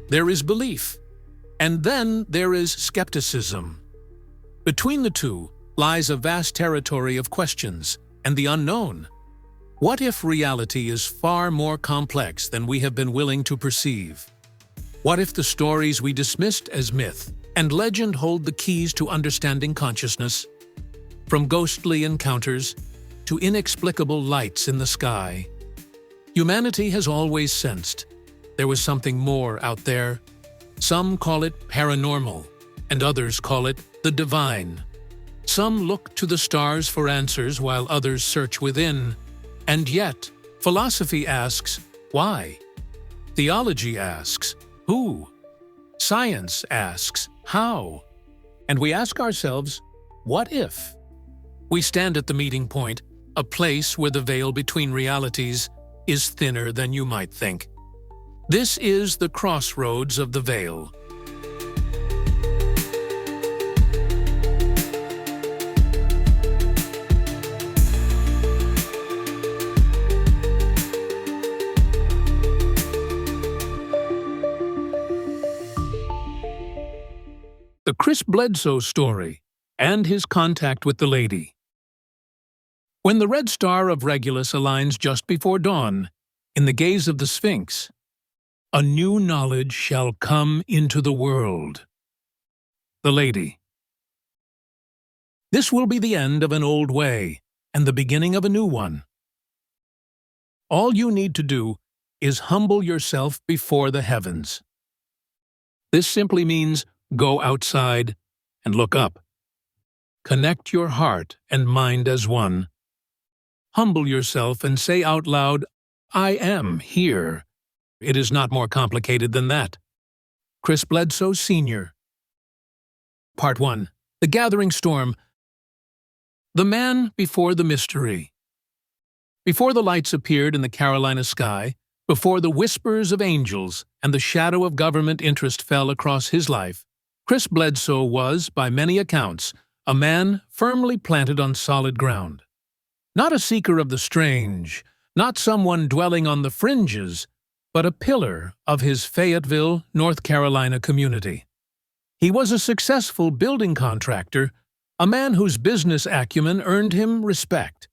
there is belief, and then there is skepticism. Between the two lies a vast territory of questions and the unknown. What if reality is far more complex than we have been willing to perceive? What if the stories we dismissed as myth and legend hold the keys to understanding consciousness? From ghostly encounters to inexplicable lights in the sky, humanity has always sensed there was something more out there. Some call it paranormal, and others call it the divine. Some look to the stars for answers while others search within. And yet, philosophy asks, why? Theology asks, who? Science asks, how? And we ask ourselves, what if? We stand at the meeting point, a place where the veil between realities is thinner than you might think. This is the crossroads of the veil. The Chris Bledsoe Story and his contact with the lady. When the red star of Regulus aligns just before dawn, in the gaze of the Sphinx, a new knowledge shall come into the world. The lady. This will be the end of an old way and the beginning of a new one. All you need to do is humble yourself before the heavens. This simply means go outside and look up. Connect your heart and mind as one. Humble yourself and say out loud, I am here. It is not more complicated than that. Chris Bledsoe Sr. Part 1. The Gathering Storm. The Man Before the Mystery. Before the lights appeared in the Carolina sky, before the whispers of angels and the shadow of government interest fell across his life, Chris Bledsoe was, by many accounts, a man firmly planted on solid ground. Not a seeker of the strange, not someone dwelling on the fringes, but a pillar of his Fayetteville, North Carolina community. He was a successful building contractor, a man whose business acumen earned him respect,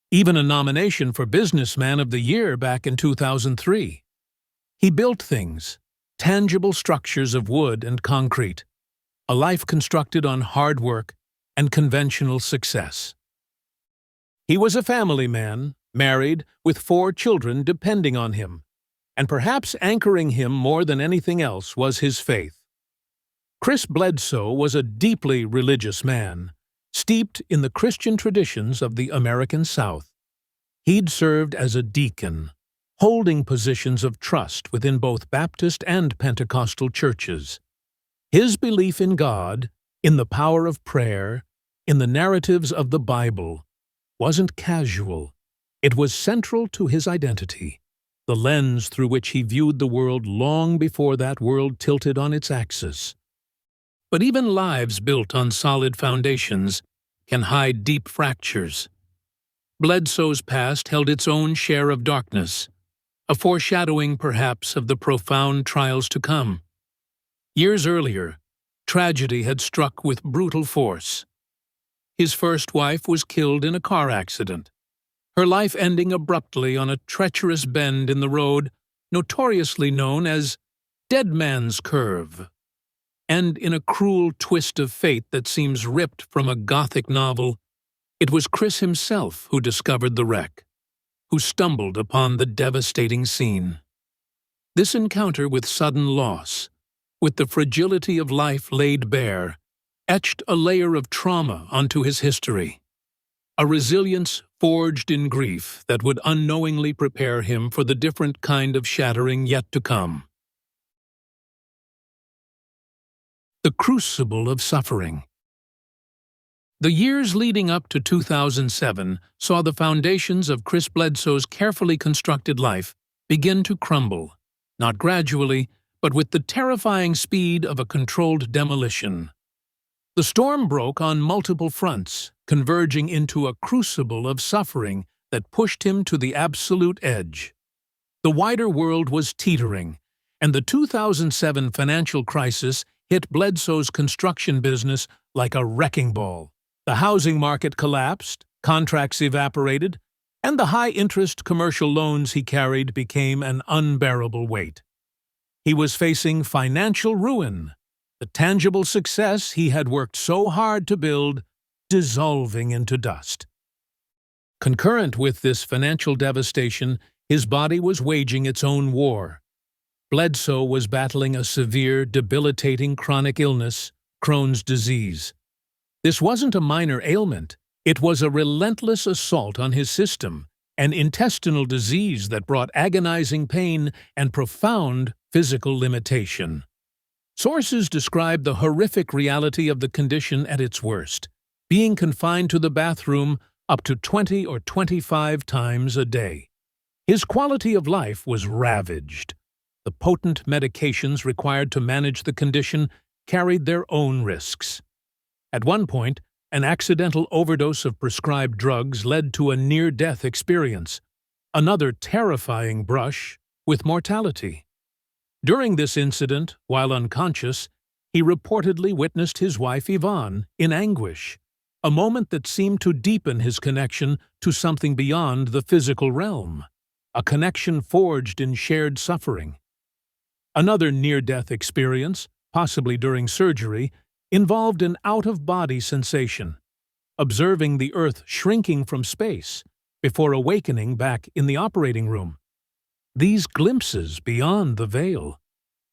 even a nomination for Businessman of the Year back in 2003. He built things, tangible structures of wood and concrete, a life constructed on hard work and conventional success. He was a family man, married, with 4 children depending on him, and perhaps anchoring him more than anything else was his faith. Chris Bledsoe was a deeply religious man, steeped in the Christian traditions of the American South. He'd served as a deacon, holding positions of trust within both Baptist and Pentecostal churches. His belief in God, in the power of prayer, in the narratives of the Bible, wasn't casual. It was central to his identity, the lens through which he viewed the world long before that world tilted on its axis. But even lives built on solid foundations can hide deep fractures. Bledsoe's past held its own share of darkness, a foreshadowing perhaps of the profound trials to come. Years earlier, tragedy had struck with brutal force. His first wife was killed in a car accident, her life ending abruptly on a treacherous bend in the road notoriously known as Dead Man's Curve. And in a cruel twist of fate that seems ripped from a Gothic novel, it was Chris himself who discovered the wreck, who stumbled upon the devastating scene. This encounter with sudden loss, with the fragility of life laid bare, etched a layer of trauma onto his history, a resilience forged in grief that would unknowingly prepare him for the different kind of shattering yet to come. The crucible of suffering. The years leading up to 2007 saw the foundations of Chris Bledsoe's carefully constructed life begin to crumble, not gradually, but with the terrifying speed of a controlled demolition. The storm broke on multiple fronts, converging into a crucible of suffering that pushed him to the absolute edge. The wider world was teetering, and the 2007 financial crisis hit Bledsoe's construction business like a wrecking ball. The housing market collapsed, contracts evaporated, and the high-interest commercial loans he carried became an unbearable weight. He was facing financial ruin, the tangible success he had worked so hard to build dissolving into dust. Concurrent with this financial devastation, his body was waging its own war. Bledsoe was battling a severe, debilitating chronic illness, Crohn's disease. This wasn't a minor ailment. It was a relentless assault on his system, an intestinal disease that brought agonizing pain and profound physical limitation. Sources describe the horrific reality of the condition at its worst, being confined to the bathroom up to 20 or 25 times a day. His quality of life was ravaged. The potent medications required to manage the condition carried their own risks. At one point, an accidental overdose of prescribed drugs led to a near-death experience, another terrifying brush with mortality. During this incident, while unconscious, he reportedly witnessed his wife Yvonne in anguish, a moment that seemed to deepen his connection to something beyond the physical realm, a connection forged in shared suffering. Another near-death experience, possibly during surgery, involved an out-of-body sensation, observing the Earth shrinking from space before awakening back in the operating room. These glimpses beyond the veil,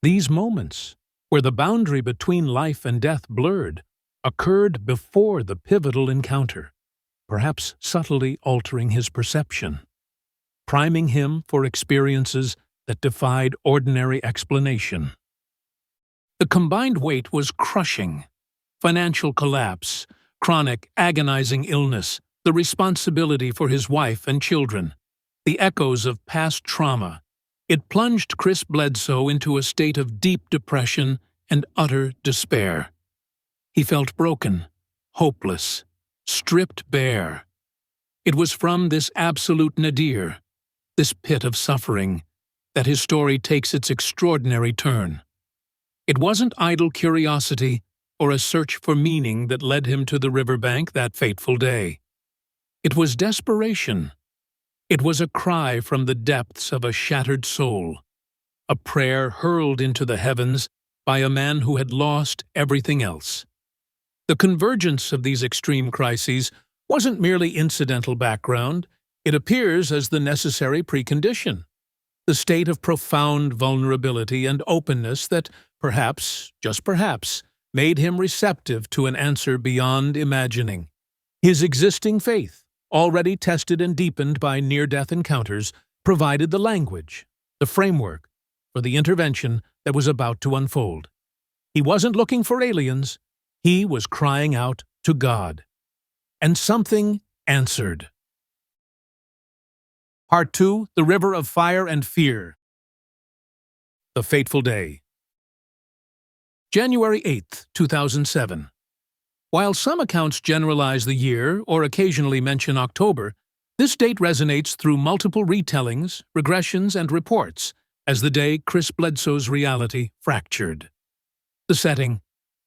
these moments where the boundary between life and death blurred, occurred before the pivotal encounter, perhaps subtly altering his perception, priming him for experiences that defied ordinary explanation. The combined weight was crushing. Financial collapse, chronic, agonizing illness, the responsibility for his wife and children, the echoes of past trauma. It plunged Chris Bledsoe into a state of deep depression and utter despair. He felt broken, hopeless, stripped bare. It was from this absolute nadir, this pit of suffering, that his story takes its extraordinary turn. It wasn't idle curiosity or a search for meaning that led him to the riverbank that fateful day. It was desperation. It was a cry from the depths of a shattered soul, a prayer hurled into the heavens by a man who had lost everything else. The convergence of these extreme crises wasn't merely incidental background, it appears as the necessary precondition, the state of profound vulnerability and openness that perhaps, just perhaps, made him receptive to an answer beyond imagining. His existing faith, already tested and deepened by near-death encounters, provided the language, the framework, for the intervention that was about to unfold. He wasn't looking for aliens, he was crying out to God. And something answered. Part 2, The River of Fire and Fear. The Fateful Day. January 8, 2007. While some accounts generalize the year or occasionally mention October, this date resonates through multiple retellings, regressions, and reports as the day Chris Bledsoe's reality fractured. The setting: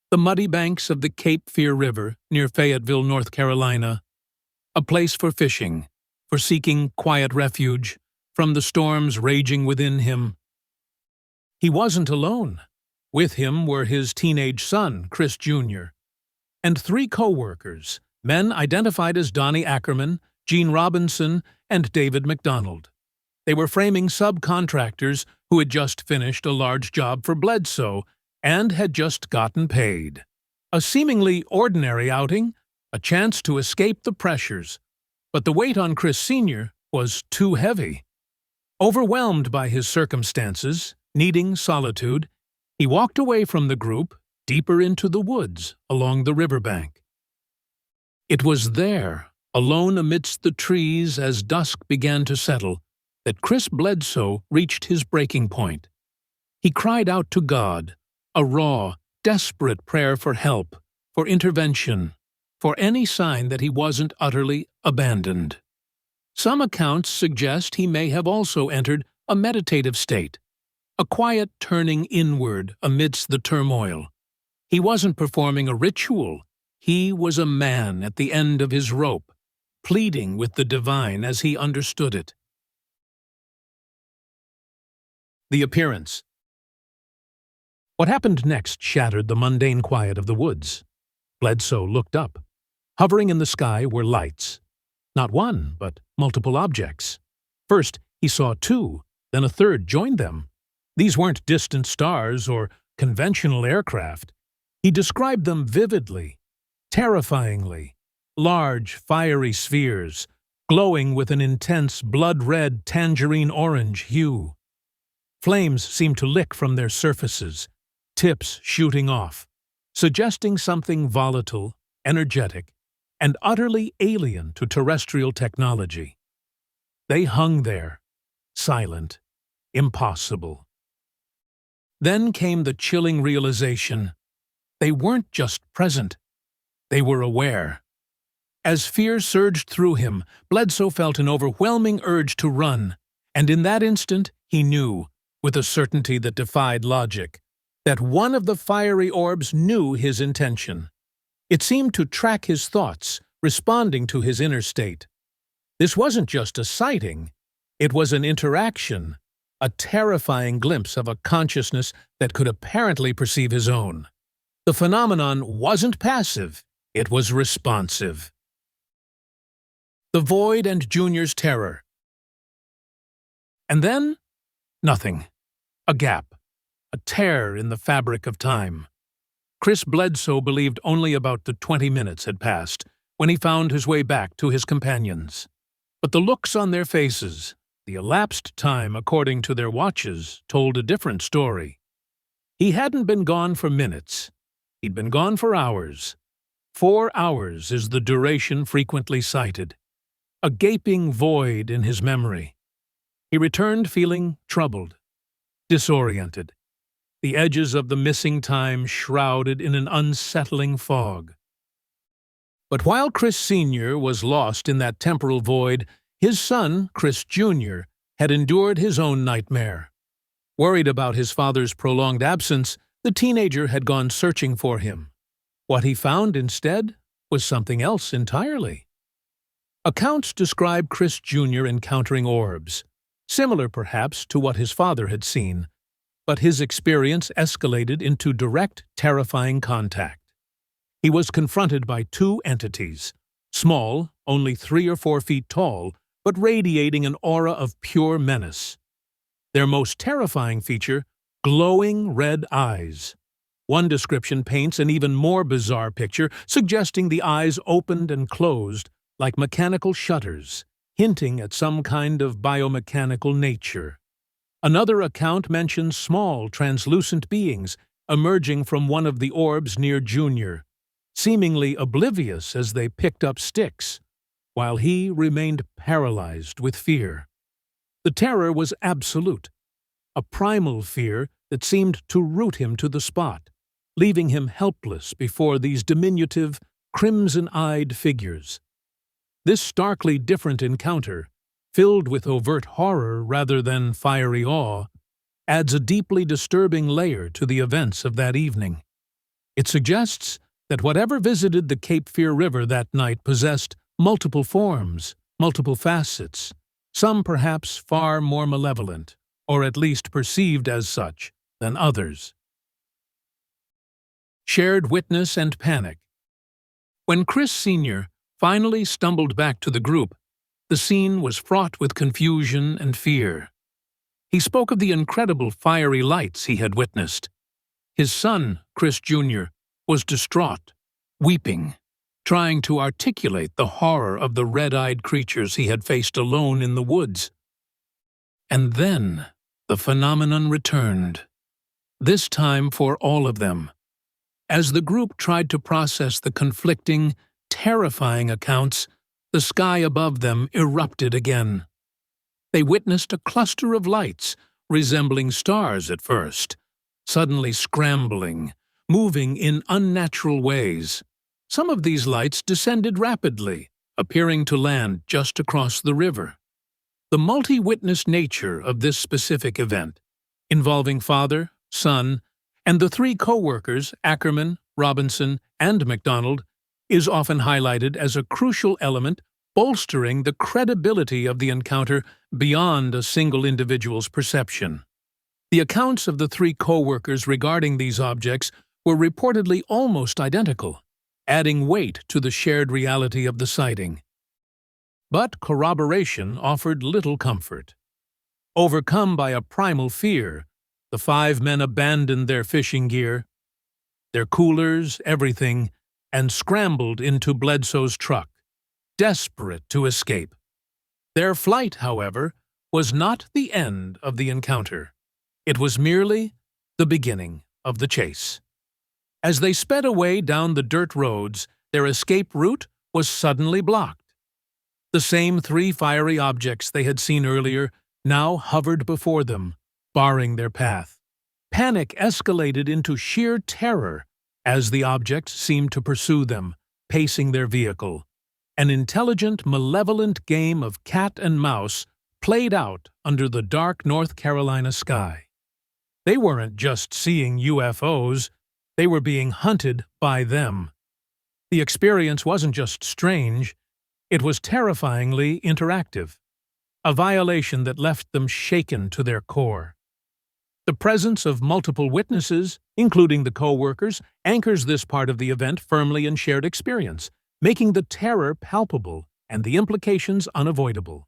the muddy banks of the Cape Fear River near Fayetteville, North Carolina, a place for fishing, for seeking quiet refuge from the storms raging within him. He wasn't alone. With him were his teenage son, Chris Jr., and 3 co-workers, men identified as Donnie Ackerman, Gene Robinson, and David McDonald. They were framing subcontractors who had just finished a large job for Bledsoe and had just gotten paid. A seemingly ordinary outing, a chance to escape the pressures, but the weight on Chris Sr. was too heavy. Overwhelmed by his circumstances, needing solitude, he walked away from the group, deeper into the woods along the riverbank. It was there, alone amidst the trees as dusk began to settle, that Chris Bledsoe reached his breaking point. He cried out to God, a raw, desperate prayer for help, for intervention, for any sign that he wasn't utterly abandoned. Some accounts suggest he may have also entered a meditative state, a quiet turning inward amidst the turmoil. He wasn't performing a ritual. He was a man at the end of his rope, pleading with the divine as he understood it. The appearance. What happened next shattered the mundane quiet of the woods. Bledsoe looked up. Hovering in the sky were lights. Not one, but multiple objects. First, he saw two, then a third joined them. These weren't distant stars or conventional aircraft. He described them vividly, terrifyingly. Large, fiery spheres, glowing with an intense blood-red tangerine-orange hue. Flames seemed to lick from their surfaces, tips shooting off, suggesting something volatile, energetic, and utterly alien to terrestrial technology. They hung there, silent, impossible. Then came the chilling realization. They weren't just present, they were aware. As fear surged through him, Bledsoe felt an overwhelming urge to run, and in that instant he knew, with a certainty that defied logic, that one of the fiery orbs knew his intention. It seemed to track his thoughts, responding to his inner state. This wasn't just a sighting, it was an interaction, a terrifying glimpse of a consciousness that could apparently perceive his own. The phenomenon wasn't passive, it was responsive. The void and Junior's terror. And then, nothing. A gap. A tear in the fabric of time. Chris Bledsoe believed only about 20 minutes had passed when he found his way back to his companions. But the looks on their faces, the elapsed time according to their watches, told a different story. He hadn't been gone for minutes. He'd been gone for hours. 4 hours is the duration frequently cited. A gaping void in his memory. He returned feeling troubled, disoriented, the edges of the missing time shrouded in an unsettling fog. But while Chris Sr. was lost in that temporal void, his son, Chris Jr., had endured his own nightmare. Worried about his father's prolonged absence, the teenager had gone searching for him. What he found instead was something else entirely. Accounts describe Chris Jr. encountering orbs, similar perhaps to what his father had seen, but his experience escalated into direct, terrifying contact. He was confronted by two entities, small, only 3 or 4 feet tall, but radiating an aura of pure menace. Their most terrifying feature, glowing red eyes. One description paints an even more bizarre picture, suggesting the eyes opened and closed like mechanical shutters, hinting at some kind of biomechanical nature. Another account mentions small, translucent beings emerging from one of the orbs near Junior, seemingly oblivious as they picked up sticks, while he remained paralyzed with fear. The terror was absolute, a primal fear that seemed to root him to the spot, leaving him helpless before these diminutive, crimson-eyed figures. This starkly different encounter, filled with overt horror rather than fiery awe, adds a deeply disturbing layer to the events of that evening. It suggests that whatever visited the Cape Fear River that night possessed multiple forms, multiple facets, some perhaps far more malevolent, or at least perceived as such, than others. Shared witness and panic. When Chris Sr. finally stumbled back to the group, the scene was fraught with confusion and fear. He spoke of the incredible fiery lights he had witnessed. His son, Chris Jr., was distraught, weeping, trying to articulate the horror of the red-eyed creatures he had faced alone in the woods. And then the phenomenon returned, this time for all of them. As the group tried to process the conflicting, terrifying accounts, the sky above them erupted again. They witnessed a cluster of lights, resembling stars at first, suddenly scrambling, moving in unnatural ways. Some of these lights descended rapidly, appearing to land just across the river. The multi-witness nature of this specific event, involving father, son, and the three co-workers, Ackerman, Robinson, and MacDonald, is often highlighted as a crucial element bolstering the credibility of the encounter beyond a single individual's perception. The accounts of the three co-workers regarding these objects were reportedly almost identical, adding weight to the shared reality of the sighting. But corroboration offered little comfort. Overcome by a primal fear, the five men abandoned their fishing gear, their coolers, everything, and scrambled into Bledsoe's truck, desperate to escape. Their flight, however, was not the end of the encounter. It was merely the beginning of the chase. As they sped away down the dirt roads, their escape route was suddenly blocked. The same three fiery objects they had seen earlier now hovered before them, barring their path. Panic escalated into sheer terror as the objects seemed to pursue them, pacing their vehicle. An intelligent, malevolent game of cat and mouse played out under the dark North Carolina sky. They weren't just seeing UFOs, they were being hunted by them. The experience wasn't just strange, it was terrifyingly interactive, a violation that left them shaken to their core. The presence of multiple witnesses, including the co-workers, anchors this part of the event firmly in shared experience, making the terror palpable and the implications unavoidable.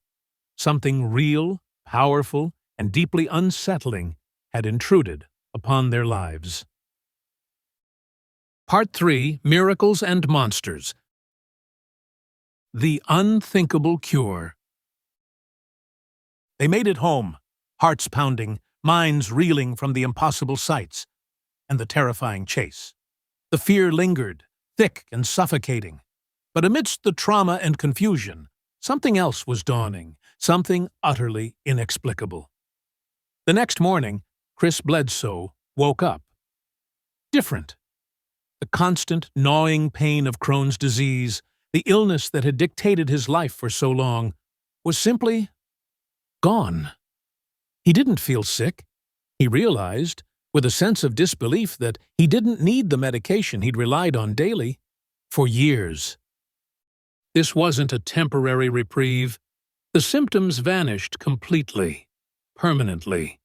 Something real, powerful, and deeply unsettling had intruded upon their lives. Part 3: Miracles and Monsters. The Unthinkable Cure. They made it home, hearts pounding, minds reeling from the impossible sights and the terrifying chase. The fear lingered, thick and suffocating. But amidst the trauma and confusion, something else was dawning, something utterly inexplicable. The next morning, Chris Bledsoe woke up. Different. The constant, gnawing pain of Crohn's disease, the illness that had dictated his life for so long, was simply gone. He didn't feel sick. He realized, with a sense of disbelief, that he didn't need the medication he'd relied on daily for years. This wasn't a temporary reprieve. The symptoms vanished completely, permanently.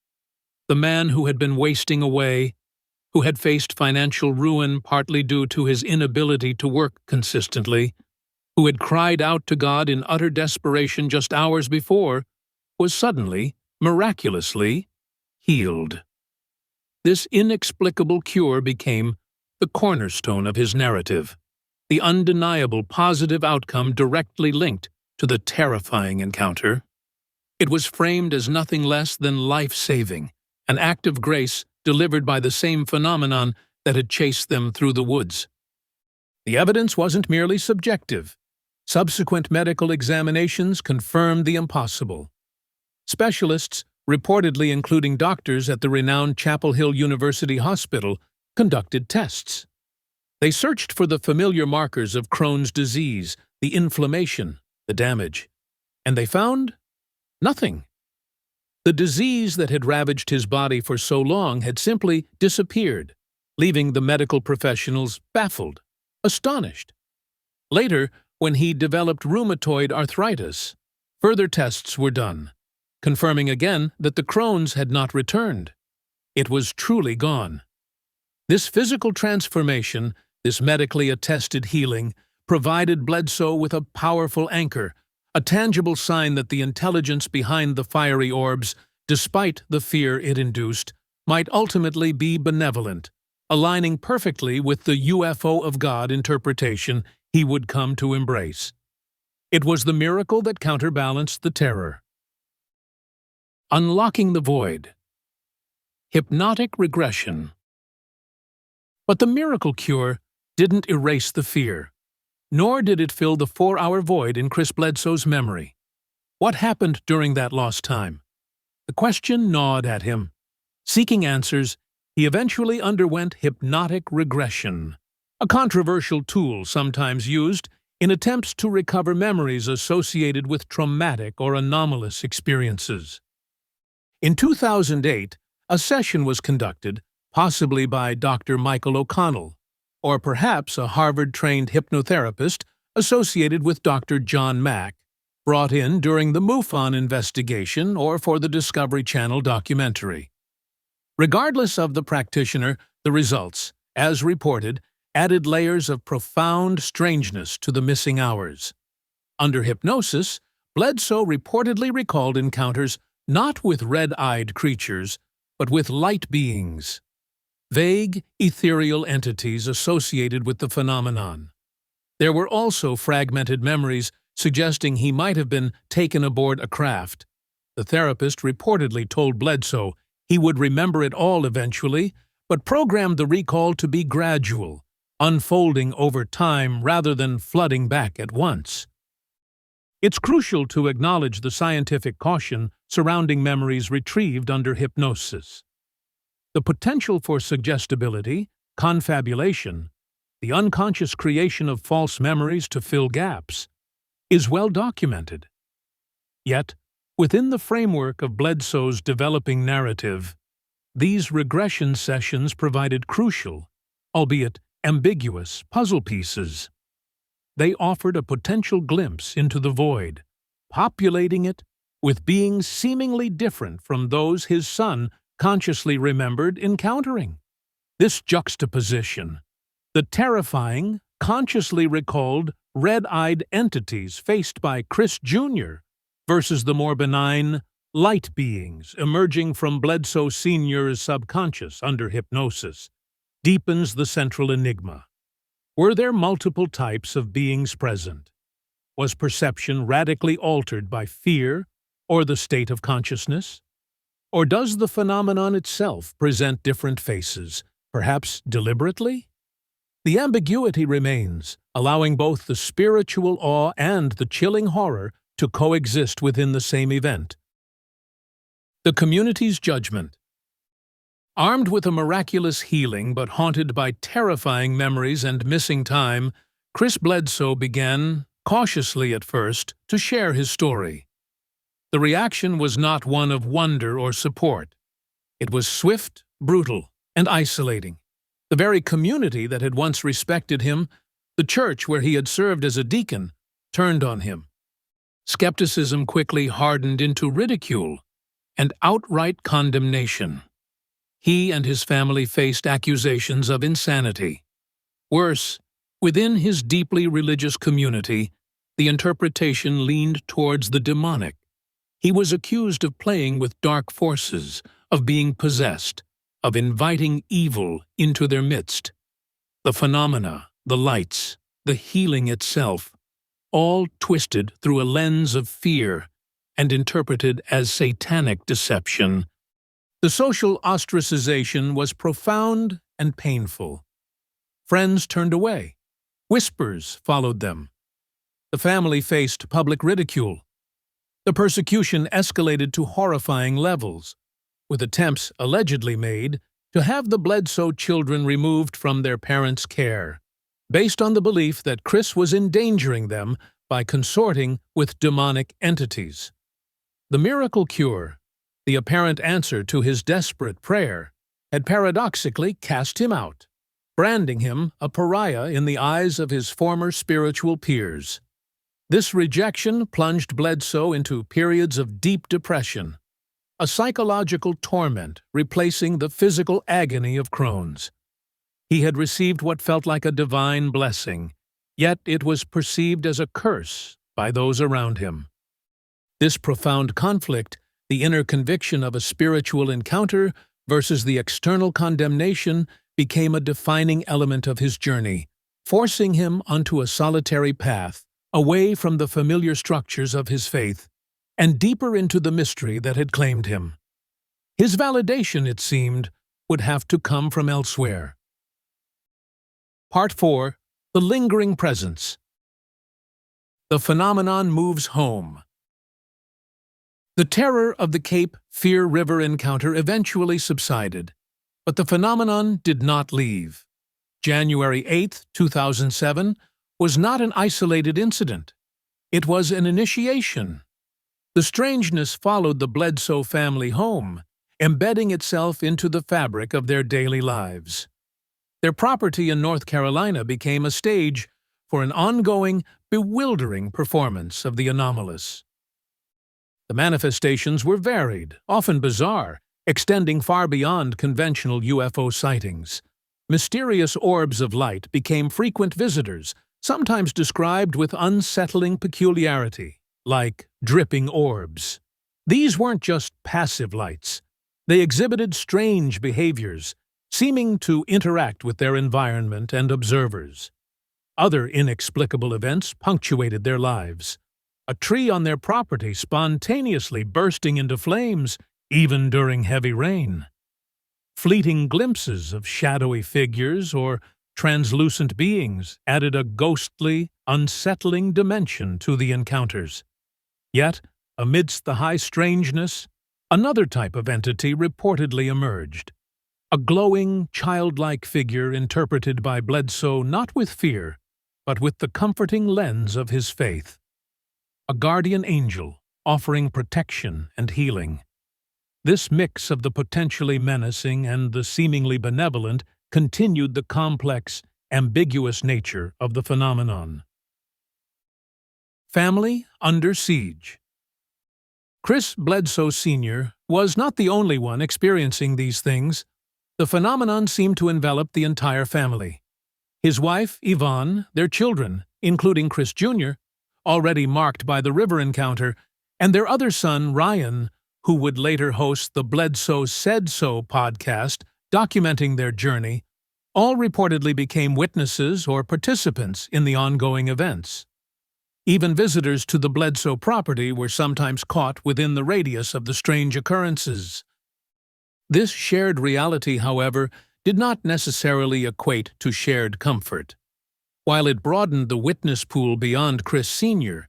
The man who had been wasting away, who had faced financial ruin partly due to his inability to work consistently, who had cried out to God in utter desperation just hours before, was suddenly, miraculously, healed. This inexplicable cure became the cornerstone of his narrative, the undeniable positive outcome directly linked to the terrifying encounter. It was framed as nothing less than life-saving, an act of grace delivered by the same phenomenon that had chased them through the woods. The evidence wasn't merely subjective. Subsequent medical examinations confirmed the impossible. Specialists, reportedly including doctors at the renowned Chapel Hill University Hospital, conducted tests. They searched for the familiar markers of Crohn's disease, the inflammation, the damage, and they found nothing. The disease that had ravaged his body for so long had simply disappeared, leaving the medical professionals baffled, astonished. Later, when he developed rheumatoid arthritis, further tests were done, confirming again that the Crohn's had not returned. It was truly gone. This physical transformation, this medically attested healing, provided Bledsoe with a powerful anchor, a tangible sign that the intelligence behind the fiery orbs, despite the fear it induced, might ultimately be benevolent, aligning perfectly with the UFO of God interpretation he would come to embrace. It was the miracle that counterbalanced the terror. Unlocking the void. Hypnotic regression. But the miracle cure didn't erase the fear, nor did it fill the 4-hour void in Chris Bledsoe's memory. What happened during that lost time? The question gnawed at him. Seeking answers, he eventually underwent hypnotic regression, a controversial tool sometimes used in attempts to recover memories associated with traumatic or anomalous experiences. In 2008, a session was conducted, possibly by Dr. Michael O'Connell, or perhaps a Harvard-trained hypnotherapist associated with Dr. John Mack, brought in during the MUFON investigation or for the Discovery Channel documentary. Regardless of the practitioner, the results, as reported, added layers of profound strangeness to the missing hours. Under hypnosis, Bledsoe reportedly recalled encounters not with red-eyed creatures, but with light beings, vague, ethereal entities associated with the phenomenon. There were also fragmented memories suggesting he might have been taken aboard a craft. The therapist reportedly told Bledsoe he would remember it all eventually, but programmed the recall to be gradual, unfolding over time rather than flooding back at once. It's crucial to acknowledge the scientific caution surrounding memories retrieved under hypnosis. The potential for suggestibility, confabulation, the unconscious creation of false memories to fill gaps, is well documented. Yet, within the framework of Bledsoe's developing narrative, these regression sessions provided crucial, albeit ambiguous, puzzle pieces. They offered a potential glimpse into the void, populating it with beings seemingly different from those his son consciously remembered encountering. This juxtaposition, the terrifying, consciously recalled, red-eyed entities faced by Chris Jr. versus the more benign, light beings emerging from Bledsoe Sr.'s subconscious under hypnosis, deepens the central enigma. Were there multiple types of beings present? Was perception radically altered by fear or the state of consciousness? Or does the phenomenon itself present different faces, perhaps deliberately? The ambiguity remains, allowing both the spiritual awe and the chilling horror to coexist within the same event. The community's judgment. Armed with a miraculous healing but haunted by terrifying memories and missing time, Chris Bledsoe began, cautiously at first, to share his story. The reaction was not one of wonder or support. It was swift, brutal, and isolating. The very community that had once respected him, the church where he had served as a deacon, turned on him. Skepticism quickly hardened into ridicule and outright condemnation. He and his family faced accusations of insanity. Worse, within his deeply religious community, the interpretation leaned towards the demonic. He was accused of playing with dark forces, of being possessed, of inviting evil into their midst. The phenomena, the lights, the healing itself, all twisted through a lens of fear and interpreted as satanic deception. The social ostracization was profound and painful. Friends turned away. Whispers followed them. The family faced public ridicule. The persecution escalated to horrifying levels, with attempts allegedly made to have the Bledsoe children removed from their parents' care, based on the belief that Chris was endangering them by consorting with demonic entities. The miracle cure, the apparent answer to his desperate prayer, had paradoxically cast him out, branding him a pariah in the eyes of his former spiritual peers. This rejection plunged Bledsoe into periods of deep depression, a psychological torment replacing the physical agony of Crohn's. He had received what felt like a divine blessing, yet it was perceived as a curse by those around him. This profound conflict, the inner conviction of a spiritual encounter versus the external condemnation, became a defining element of his journey, forcing him onto a solitary path, away from the familiar structures of his faith, and deeper into the mystery that had claimed him. His validation, it seemed, would have to come from elsewhere. Part 4. The Lingering Presence. The phenomenon moves home. The terror of the Cape Fear River encounter eventually subsided, but the phenomenon did not leave. January 8, 2007, was not an isolated incident. It was an initiation. The strangeness followed the Bledsoe family home, embedding itself into the fabric of their daily lives. Their property in North Carolina became a stage for an ongoing, bewildering performance of the anomalous. The manifestations were varied, often bizarre, extending far beyond conventional UFO sightings. Mysterious orbs of light became frequent visitors, sometimes described with unsettling peculiarity, like dripping orbs. These weren't just passive lights. They exhibited strange behaviors, seeming to interact with their environment and observers. Other inexplicable events punctuated their lives. A tree on their property spontaneously bursting into flames, even during heavy rain. Fleeting glimpses of shadowy figures or translucent beings added a ghostly, unsettling dimension to the encounters. Yet, amidst the high strangeness, another type of entity reportedly emerged. A glowing, childlike figure interpreted by Bledsoe not with fear, but with the comforting lens of his faith. A guardian angel offering protection and healing. This mix of the potentially menacing and the seemingly benevolent continued the complex, ambiguous nature of the phenomenon. Family under siege. Chris Bledsoe Sr. was not the only one experiencing these things. The phenomenon seemed to envelop the entire family. His wife, Yvonne, their children, including Chris Jr., already marked by the river encounter, and their other son, Ryan, who would later host the Bledsoe Said So podcast documenting their journey, all reportedly became witnesses or participants in the ongoing events. Even visitors to the Bledsoe property were sometimes caught within the radius of the strange occurrences. This shared reality, however, did not necessarily equate to shared comfort. While it broadened the witness pool beyond Chris Sr.,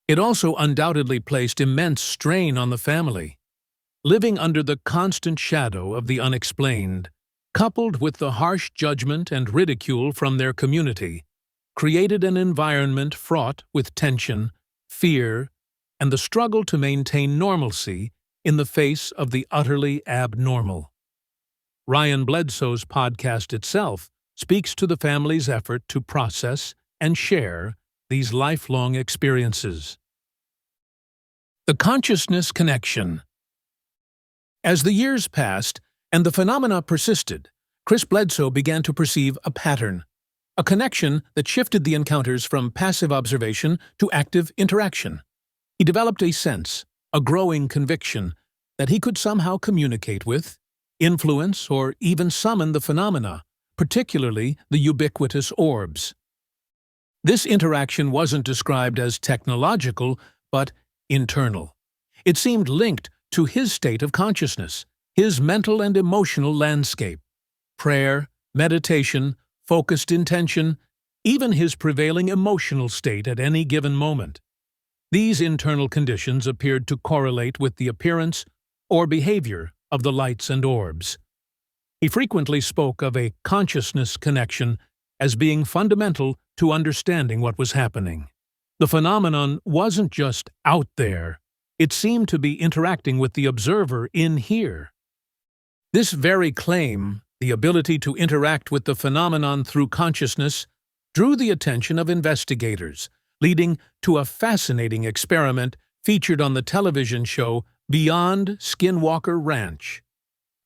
it also undoubtedly placed immense strain on the family. Living under the constant shadow of the unexplained, coupled with the harsh judgment and ridicule from their community, created an environment fraught with tension, fear, and the struggle to maintain normalcy in the face of the utterly abnormal. Ryan Bledsoe's podcast itself speaks to the family's effort to process and share these lifelong experiences. The consciousness connection. As the years passed and the phenomena persisted, Chris Bledsoe began to perceive a pattern, a connection that shifted the encounters from passive observation to active interaction. He developed a sense, a growing conviction, that he could somehow communicate with, influence, or even summon the phenomena, particularly the ubiquitous orbs. This interaction wasn't described as technological, but internal. It seemed linked to his state of consciousness, his mental and emotional landscape. Prayer, meditation, focused intention, even his prevailing emotional state at any given moment. These internal conditions appeared to correlate with the appearance or behavior of the lights and orbs. He frequently spoke of a consciousness connection as being fundamental to understanding what was happening. The phenomenon wasn't just out there, it seemed to be interacting with the observer in here. This very claim, the ability to interact with the phenomenon through consciousness, drew the attention of investigators, leading to a fascinating experiment featured on the television show Beyond Skinwalker Ranch.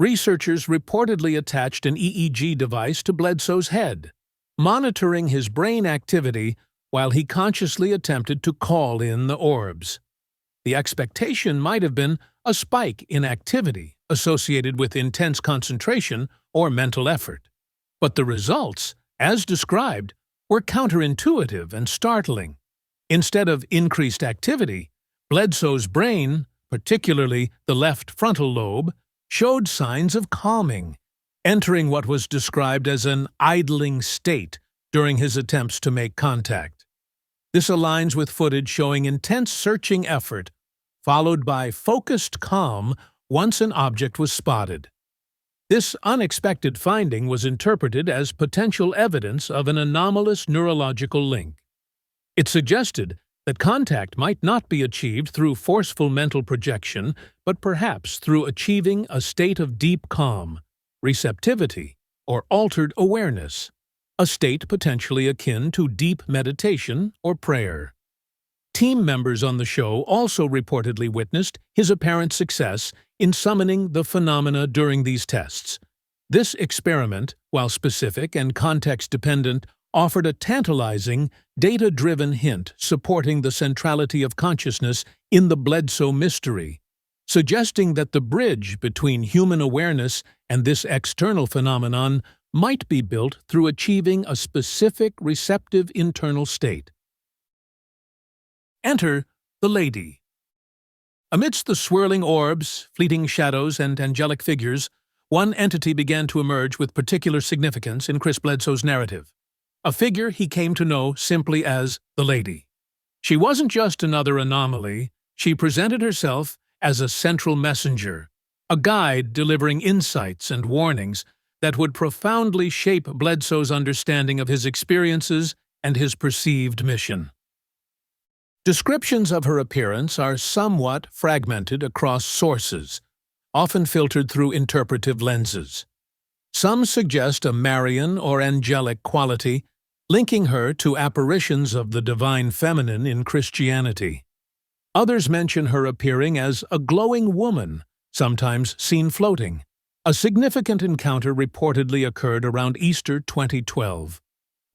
Researchers reportedly attached an EEG device to Bledsoe's head, monitoring his brain activity while he consciously attempted to call in the orbs. The expectation might have been a spike in activity associated with intense concentration or mental effort. But the results, as described, were counterintuitive and startling. Instead of increased activity, Bledsoe's brain, particularly the left frontal lobe, showed signs of calming, entering what was described as an idling state during his attempts to make contact. This aligns with footage showing intense searching effort, followed by focused calm once an object was spotted. This unexpected finding was interpreted as potential evidence of an anomalous neurological link. It suggested that contact might not be achieved through forceful mental projection, but perhaps through achieving a state of deep calm, receptivity, or altered awareness, a state potentially akin to deep meditation or prayer. Team members on the show also reportedly witnessed his apparent success in summoning the phenomena during these tests. This experiment, while specific and context-dependent, offered a tantalizing, data-driven hint supporting the centrality of consciousness in the Bledsoe mystery, suggesting that the bridge between human awareness and this external phenomenon might be built through achieving a specific receptive internal state. Enter the lady. Amidst the swirling orbs, fleeting shadows, and angelic figures, one entity began to emerge with particular significance in Chris Bledsoe's narrative. A figure he came to know simply as the lady. She wasn't just another anomaly, she presented herself as a central messenger, a guide delivering insights and warnings that would profoundly shape Bledsoe's understanding of his experiences and his perceived mission. Descriptions of her appearance are somewhat fragmented across sources, often filtered through interpretive lenses. Some suggest a Marian or angelic quality, linking her to apparitions of the divine feminine in Christianity. Others mention her appearing as a glowing woman, sometimes seen floating. A significant encounter reportedly occurred around Easter 2012.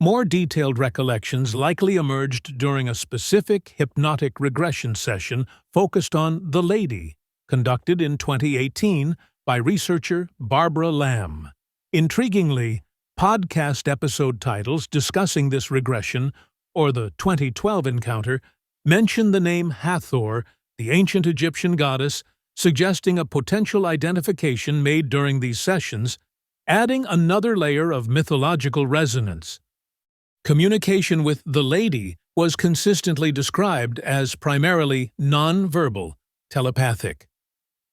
More detailed recollections likely emerged during a specific hypnotic regression session focused on the lady, conducted in 2018 by researcher Barbara Lamb. Intriguingly, podcast episode titles discussing this regression, or the 2012 encounter, mention the name Hathor, the ancient Egyptian goddess, suggesting a potential identification made during these sessions, adding another layer of mythological resonance. Communication with the lady was consistently described as primarily non-verbal, telepathic.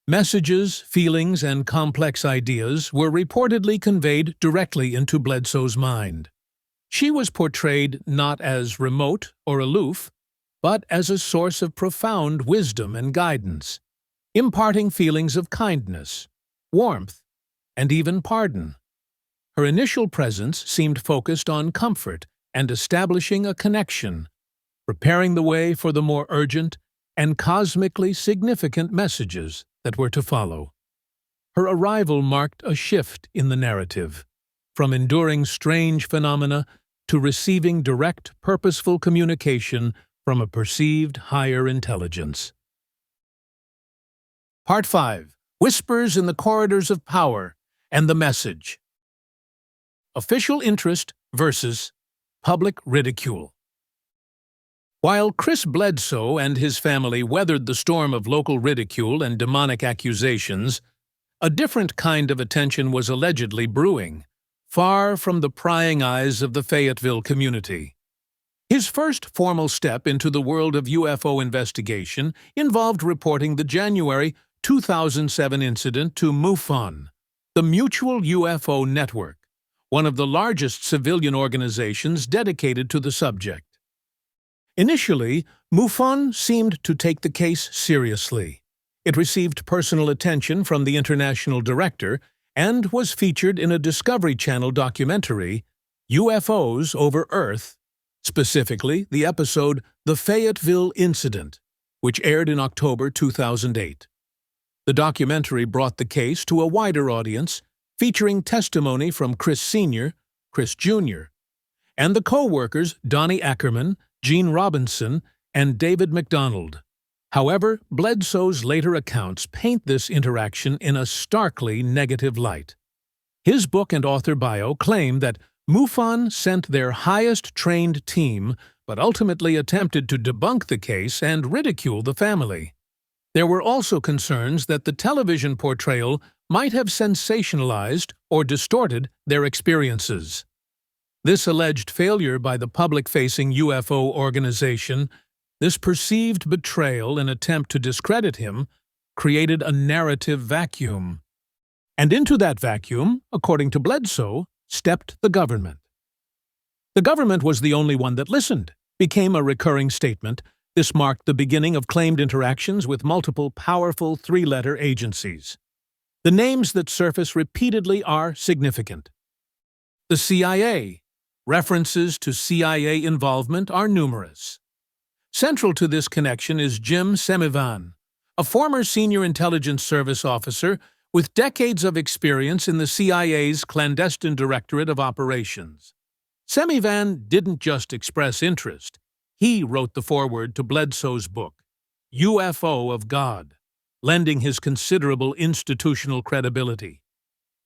Messages, feelings, and complex ideas were reportedly conveyed directly into Bledsoe's mind. She was portrayed not as remote or aloof, but as a source of profound wisdom and guidance, imparting feelings of kindness, warmth, and even pardon. Her initial presence seemed focused on comfort and establishing a connection, preparing the way for the more urgent and cosmically significant messages that were to follow. Her arrival marked a shift in the narrative, from enduring strange phenomena to receiving direct, purposeful communication from a perceived higher intelligence. Part 5. Whispers in the Corridors of Power and the Message. Official interest versus public ridicule. While Chris Bledsoe and his family weathered the storm of local ridicule and demonic accusations, a different kind of attention was allegedly brewing, far from the prying eyes of the Fayetteville community. His first formal step into the world of UFO investigation involved reporting the January 2007 incident to MUFON, the Mutual UFO Network, one of the largest civilian organizations dedicated to the subject. Initially, MUFON seemed to take the case seriously. It received personal attention from the international director and was featured in a Discovery Channel documentary, UFOs Over Earth, specifically the episode The Fayetteville Incident, which aired in October 2008. The documentary brought the case to a wider audience, featuring testimony from Chris Sr., Chris Jr., and the co-workers Donnie Ackerman, Gene Robinson, and David McDonald. However, Bledsoe's later accounts paint this interaction in a starkly negative light. His book and author bio claim that MUFON sent their highest-trained team but ultimately attempted to debunk the case and ridicule the family. There were also concerns that the television portrayal might have sensationalized or distorted their experiences. This alleged failure by the public-facing UFO organization, this perceived betrayal and attempt to discredit him, created a narrative vacuum. And into that vacuum, according to Bledsoe, stepped the government. The government was the only one that listened, became a recurring statement, This marked the beginning of claimed interactions with multiple powerful three-letter agencies. The names that surface repeatedly are significant. The CIA. References to CIA involvement are numerous. Central to this connection is Jim Semivan, a former senior intelligence service officer with decades of experience in the CIA's clandestine directorate of operations. Semivan didn't just express interest. He wrote the foreword to Bledsoe's book, UFO of God, lending his considerable institutional credibility.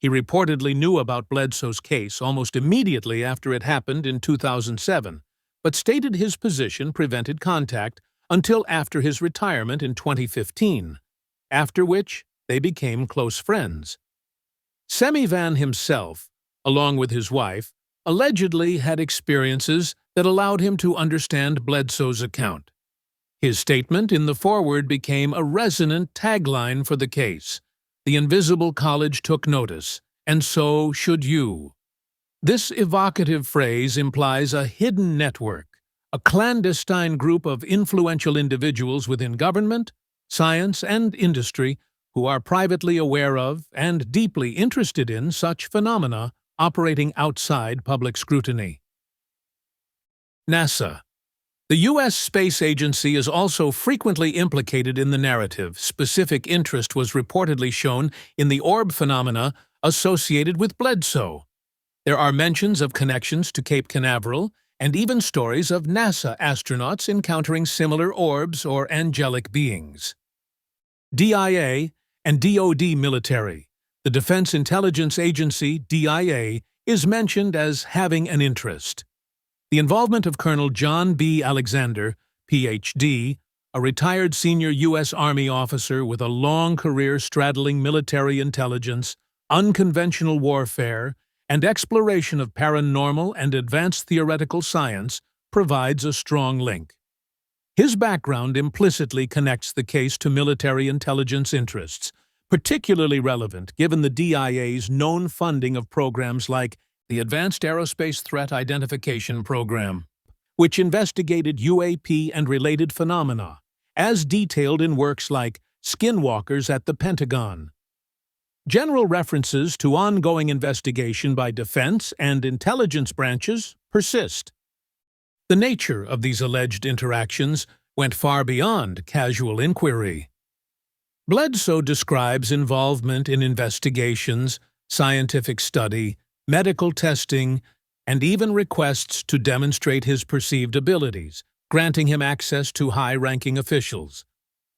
He reportedly knew about Bledsoe's case almost immediately after it happened in 2007, but stated his position prevented contact until after his retirement in 2015, after which they became close friends. Semivan himself, along with his wife, allegedly had experiences that allowed him to understand Bledsoe's account. His statement in the foreword became a resonant tagline for the case. The Invisible College took notice, and so should you. This evocative phrase implies a hidden network, a clandestine group of influential individuals within government, science, and industry who are privately aware of and deeply interested in such phenomena operating outside public scrutiny. NASA. The U.S. Space Agency is also frequently implicated in the narrative. Specific interest was reportedly shown in the orb phenomena associated with Bledsoe. There are mentions of connections to Cape Canaveral and even stories of NASA astronauts encountering similar orbs or angelic beings. DIA and DoD military. The Defense Intelligence Agency, DIA, is mentioned as having an interest. The involvement of Colonel John B. Alexander, Ph.D., a retired senior U.S. Army officer with a long career straddling military intelligence, unconventional warfare, and exploration of paranormal and advanced theoretical science, provides a strong link. His background implicitly connects the case to military intelligence interests, particularly relevant given the DIA's known funding of programs like the Advanced Aerospace Threat Identification Program, which investigated UAP and related phenomena, as detailed in works like Skinwalkers at the Pentagon. General references to ongoing investigation by defense and intelligence branches persist. The nature of these alleged interactions went far beyond casual inquiry. Bledsoe describes involvement in investigations, scientific study, medical testing, and even requests to demonstrate his perceived abilities, granting him access to high-ranking officials.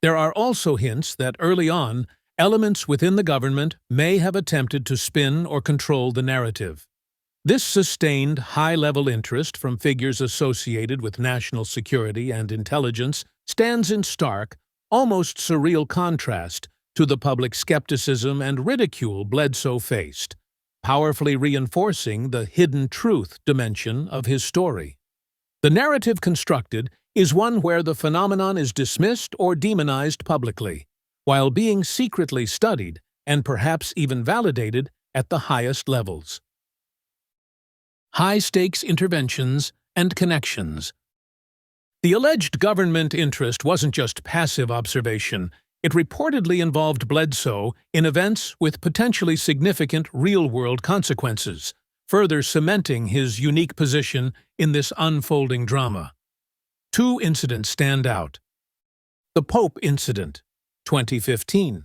There are also hints that early on, elements within the government may have attempted to spin or control the narrative. This sustained high-level interest from figures associated with national security and intelligence stands in stark, almost surreal contrast to the public skepticism and ridicule Bledsoe faced, powerfully reinforcing the hidden truth dimension of his story. The narrative constructed is one where the phenomenon is dismissed or demonized publicly, while being secretly studied and perhaps even validated at the highest levels. High-stakes interventions and connections. The alleged government interest wasn't just passive observation. It reportedly involved Bledsoe in events with potentially significant real-world consequences, further cementing his unique position in this unfolding drama. Two incidents stand out. The Pope incident, 2015.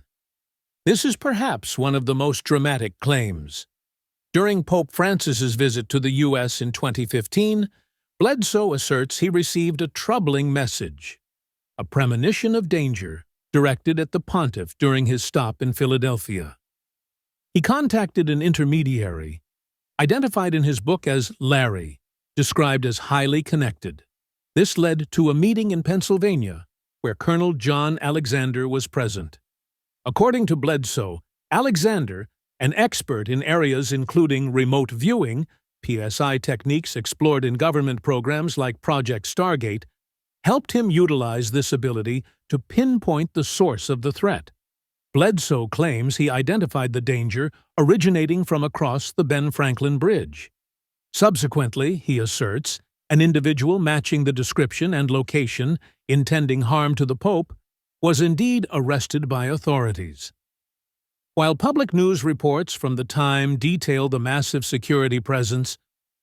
This is perhaps one of the most dramatic claims. During Pope Francis's visit to the U.S. in 2015, Bledsoe asserts he received a troubling message, a premonition of danger directed at the pontiff during his stop in Philadelphia. He contacted an intermediary, identified in his book as Larry, described as highly connected. This led to a meeting in Pennsylvania, where Colonel John Alexander was present. According to Bledsoe, Alexander, an expert in areas including remote viewing, PSI techniques explored in government programs like Project Stargate, helped him utilize this ability to pinpoint the source of the threat. Bledsoe claims he identified the danger originating from across the Ben Franklin Bridge. Subsequently, he asserts, An individual matching the description and location, intending harm to the Pope, was indeed arrested by authorities. While public news reports from the time detail the massive security presence,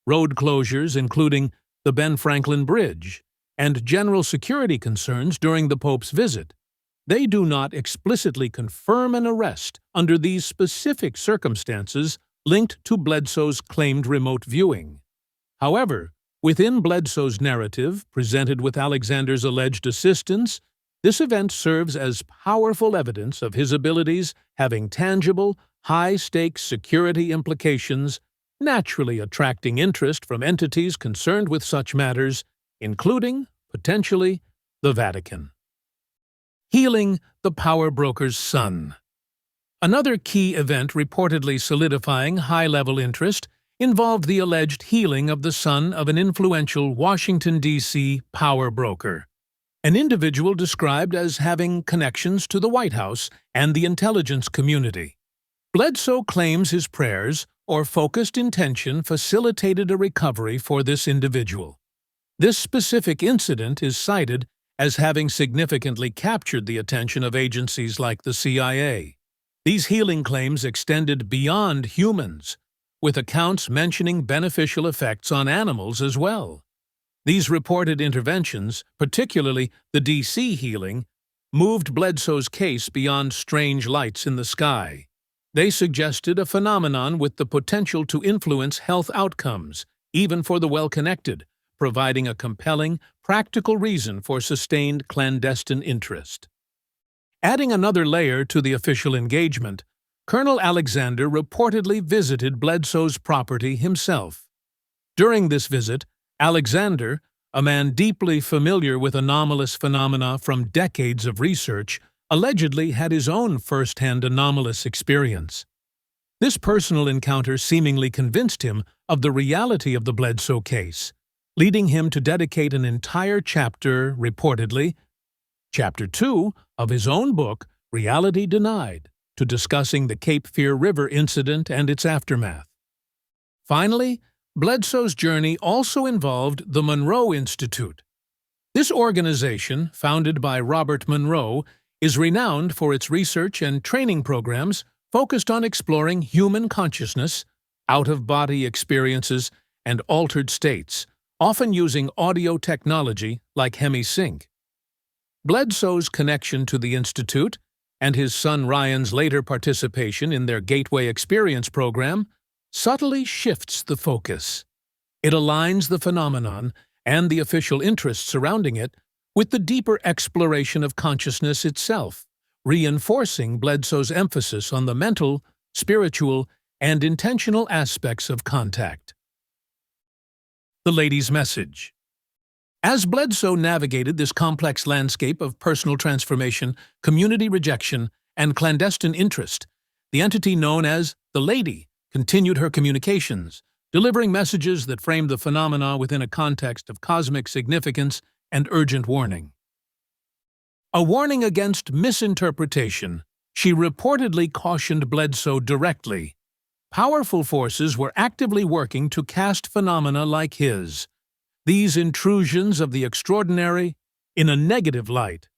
road closures including the Ben Franklin Bridge, and general security concerns during the Pope's visit, they do not explicitly confirm an arrest under these specific circumstances linked to Bledsoe's claimed remote viewing. However, within Bledsoe's narrative, presented with Alexander's alleged assistance, this event serves as powerful evidence of his abilities having tangible, high-stakes security implications, naturally attracting interest from entities concerned with such matters, including, potentially, the Vatican. Healing the power broker's son. Another key event reportedly solidifying high-level interest involved the alleged healing of the son of an influential Washington, D.C. power broker, an individual described as having connections to the White House and the intelligence community. Bledsoe claims his prayers or focused intention facilitated a recovery for this individual. This specific incident is cited as having significantly captured the attention of agencies like the CIA. These healing claims extended beyond humans, with accounts mentioning beneficial effects on animals as well. These reported interventions, particularly the DC healing, moved Bledsoe's case beyond strange lights in the sky. They suggested a phenomenon with the potential to influence health outcomes, even for the well-connected, providing a compelling, practical reason for sustained clandestine interest. Adding another layer to the official engagement, Colonel Alexander reportedly visited Bledsoe's property himself. During this visit, Alexander, a man deeply familiar with anomalous phenomena from decades of research, allegedly had his own first-hand anomalous experience. This personal encounter seemingly convinced him of the reality of the Bledsoe case, leading him to dedicate an entire chapter, reportedly, Chapter 2 of his own book, Reality Denied, to discussing the Cape Fear River incident and its aftermath. Finally, Bledsoe's journey also involved the Monroe Institute. This organization, founded by Robert Monroe, is renowned for its research and training programs focused on exploring human consciousness, out-of-body experiences, and altered states, often using audio technology like HemiSync. Bledsoe's connection to the Institute and his son Ryan's later participation in their Gateway Experience program subtly shifts the focus. It aligns the phenomenon and the official interest surrounding it with the deeper exploration of consciousness itself, reinforcing Bledsoe's emphasis on the mental, spiritual, and intentional aspects of contact. The Lady's Message. As Bledsoe navigated this complex landscape of personal transformation, community rejection, and clandestine interest, the entity known as the Lady continued her communications, delivering messages that framed the phenomena within a context of cosmic significance and urgent warning. A warning against misinterpretation, she reportedly cautioned Bledsoe directly. Powerful forces were actively working to cast phenomena like his, these intrusions of the extraordinary, in a negative light,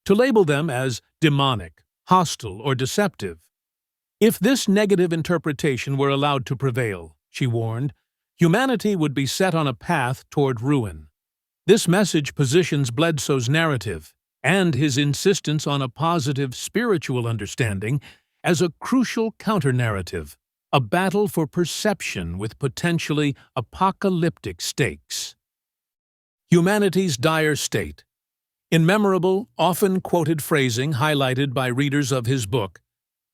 to label them as demonic, hostile, or deceptive. If this negative interpretation were allowed to prevail, she warned, humanity would be set on a path toward ruin. This message positions Bledsoe's narrative and his insistence on a positive spiritual understanding as a crucial counter-narrative, a battle for perception with potentially apocalyptic stakes. Humanity's dire state. In memorable, often quoted phrasing highlighted by readers of his book,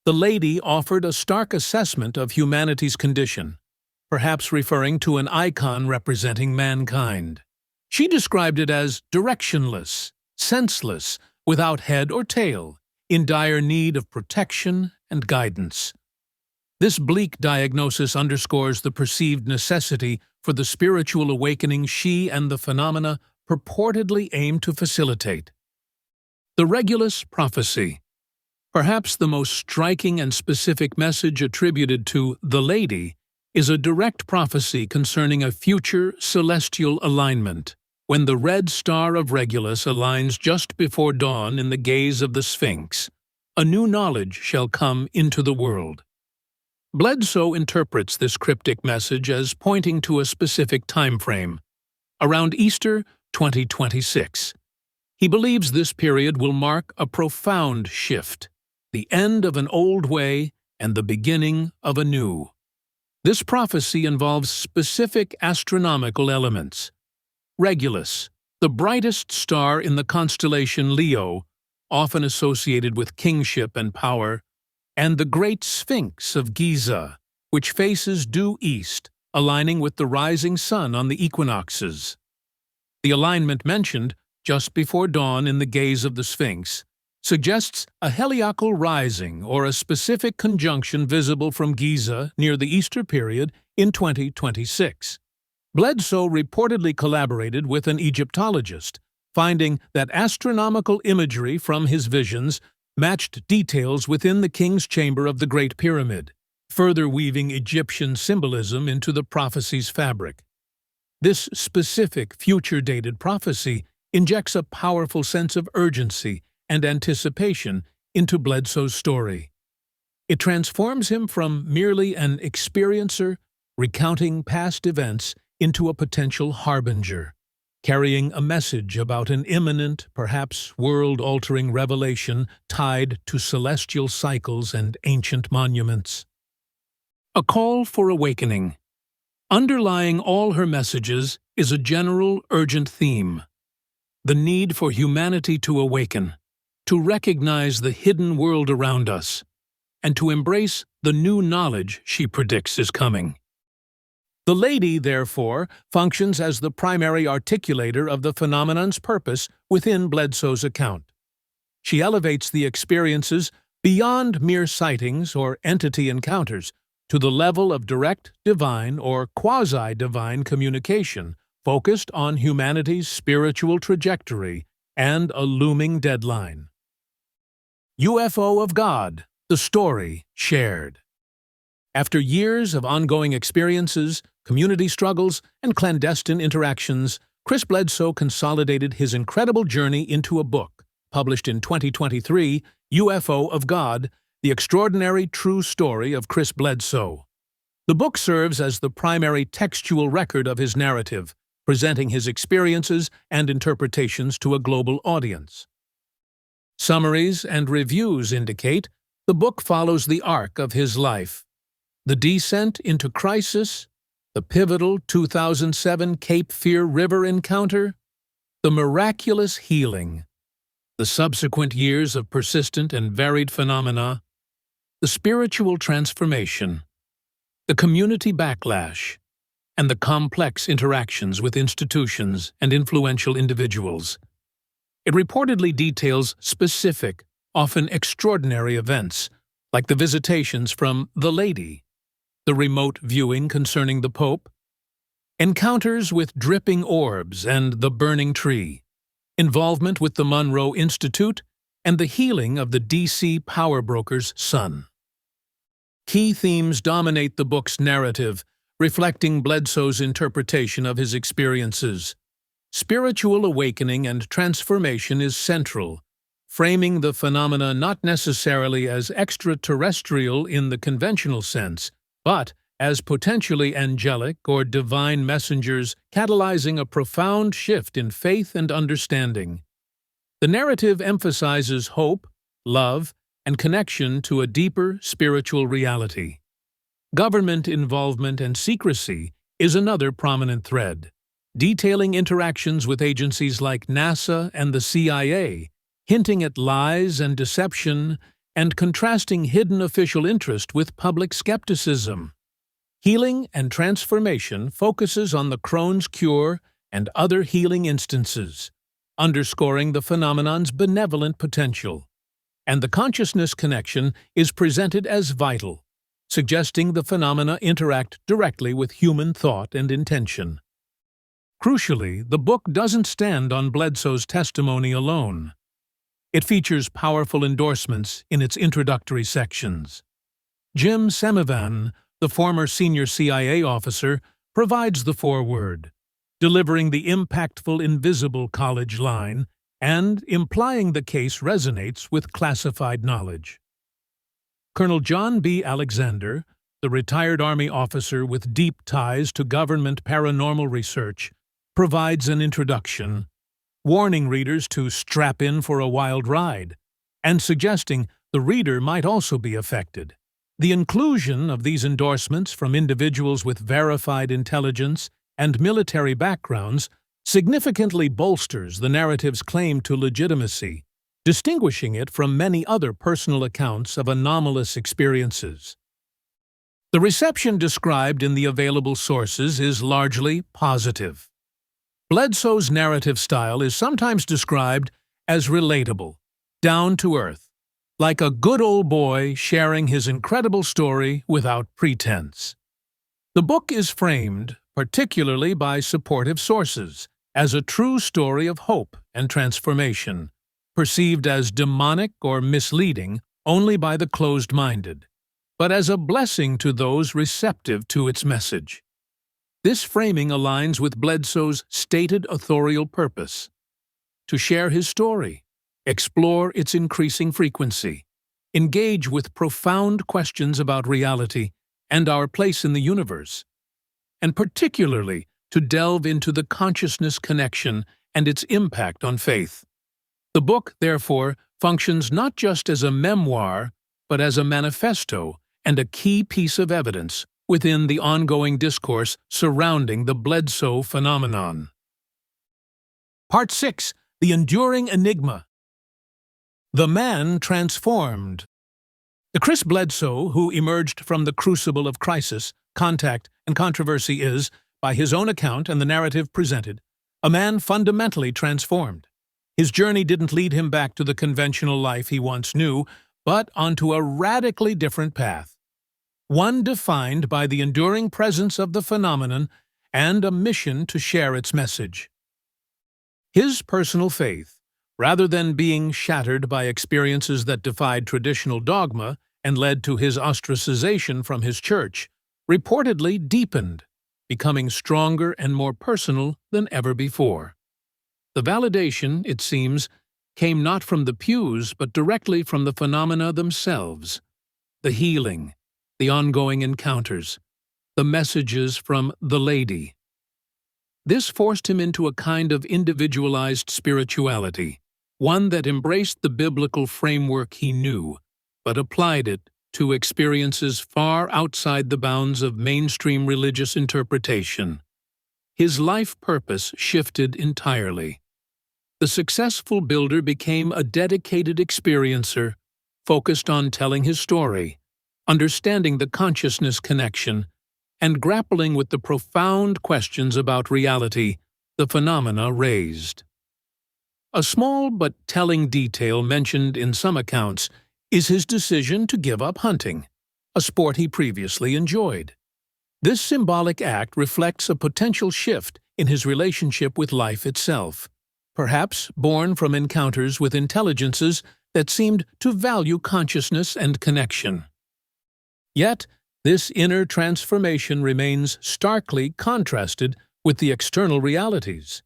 the Lady offered a stark assessment of humanity's condition, perhaps referring to an icon representing mankind. She described it as directionless, senseless, without head or tail, in dire need of protection and guidance. This bleak diagnosis underscores the perceived necessity for the spiritual awakening she and the phenomena purportedly aim to facilitate. The Regulus Prophecy. Perhaps the most striking and specific message attributed to the Lady is a direct prophecy concerning a future celestial alignment. When the red star of Regulus aligns just before dawn in the gaze of the Sphinx, a new knowledge shall come into the world. Bledsoe interprets this cryptic message as pointing to a specific time frame, around Easter 2026. He believes this period will mark a profound shift, the end of an old way and the beginning of a new. This prophecy involves specific astronomical elements. Regulus, the brightest star in the constellation Leo, often associated with kingship and power, and the Great Sphinx of Giza, which faces due east, aligning with the rising sun on the equinoxes. The alignment mentioned, just before dawn in the gaze of the Sphinx, suggests a heliacal rising or a specific conjunction visible from Giza near the Easter period in 2026. Bledsoe reportedly collaborated with an Egyptologist, finding that astronomical imagery from his visions matched details within the king's chamber of the Great Pyramid, further weaving Egyptian symbolism into the prophecy's fabric. This specific future-dated prophecy injects a powerful sense of urgency and anticipation into Bledsoe's story. It transforms him from merely an experiencer recounting past events into a potential harbinger, carrying a message about an imminent, perhaps world-altering revelation tied to celestial cycles and ancient monuments. A call for awakening. Underlying all her messages is a general, urgent theme: the need for humanity to awaken, to recognize the hidden world around us, and to embrace the new knowledge she predicts is coming. The lady, therefore, functions as the primary articulator of the phenomenon's purpose within Bledsoe's account. She elevates the experiences beyond mere sightings or entity encounters to the level of direct divine or quasi-divine communication focused on humanity's spiritual trajectory and a looming deadline. UFO of God, the story shared. After years of ongoing experiences, community struggles, and clandestine interactions, Chris Bledsoe consolidated his incredible journey into a book, published in 2023, UFO of God, The Extraordinary True Story of Chris Bledsoe. The book serves as the primary textual record of his narrative, presenting his experiences and interpretations to a global audience. Summaries and reviews indicate the book follows the arc of his life: the descent into crisis, the pivotal 2007 Cape Fear River encounter, the miraculous healing, the subsequent years of persistent and varied phenomena, the spiritual transformation, the community backlash, and the complex interactions with institutions and influential individuals. It reportedly details specific, often extraordinary events, like the visitations from the lady, the remote viewing concerning the Pope, encounters with dripping orbs and the burning tree, involvement with the Monroe Institute, and the healing of the D.C. power broker's son. Key themes dominate the book's narrative, reflecting Bledsoe's interpretation of his experiences. Spiritual awakening and transformation is central, framing the phenomena not necessarily as extraterrestrial in the conventional sense, but as potentially angelic or divine messengers catalyzing a profound shift in faith and understanding. The narrative emphasizes hope, love, and connection to a deeper spiritual reality. Government involvement and secrecy is another prominent thread, detailing interactions with agencies like NASA and the CIA, hinting at lies and deception, and contrasting hidden official interest with public skepticism. Healing and transformation focuses on the Crohn's cure and other healing instances, underscoring the phenomenon's benevolent potential. And the consciousness connection is presented as vital, suggesting the phenomena interact directly with human thought and intention. Crucially, the book doesn't stand on Bledsoe's testimony alone. It features powerful endorsements in its introductory sections. Jim Semivan, the former senior CIA officer, provides the foreword, delivering the impactful invisible college line and implying the case resonates with classified knowledge. Colonel John B. Alexander, the retired Army officer with deep ties to government paranormal research, provides an introduction, warning readers to strap in for a wild ride, and suggesting the reader might also be affected. The inclusion of these endorsements from individuals with verified intelligence and military backgrounds significantly bolsters the narrative's claim to legitimacy, distinguishing it from many other personal accounts of anomalous experiences. The reception described in the available sources is largely positive. Bledsoe's narrative style is sometimes described as relatable, down-to-earth, like a good old boy sharing his incredible story without pretense. The book is framed, particularly by supportive sources, as a true story of hope and transformation, perceived as demonic or misleading only by the closed-minded, but as a blessing to those receptive to its message. This framing aligns with Bledsoe's stated authorial purpose: to share his story, explore its increasing frequency, engage with profound questions about reality and our place in the universe, and particularly to delve into the consciousness connection and its impact on faith. The book, therefore, functions not just as a memoir, but as a manifesto and a key piece of evidence within the ongoing discourse surrounding the Bledsoe phenomenon. Part 6. The Enduring Enigma. The Man Transformed. The Chris Bledsoe who emerged from the crucible of crisis, contact, and controversy is, by his own account and the narrative presented, a man fundamentally transformed. His journey didn't lead him back to the conventional life he once knew, but onto a radically different path. One defined by the enduring presence of the phenomenon and a mission to share its message. His personal faith, rather than being shattered by experiences that defied traditional dogma and led to his ostracization from his church, reportedly deepened, becoming stronger and more personal than ever before. The validation, it seems, came not from the pews but directly from the phenomena themselves: the healing, the ongoing encounters, the messages from the Lady. This forced him into a kind of individualized spirituality, one that embraced the biblical framework he knew, but applied it to experiences far outside the bounds of mainstream religious interpretation. His life purpose shifted entirely. The successful builder became a dedicated experiencer, focused on telling his story, understanding the consciousness connection, and grappling with the profound questions about reality the phenomena raised. A small but telling detail mentioned in some accounts is his decision to give up hunting, a sport he previously enjoyed. This symbolic act reflects a potential shift in his relationship with life itself, perhaps born from encounters with intelligences that seemed to value consciousness and connection. Yet, this inner transformation remains starkly contrasted with the external realities.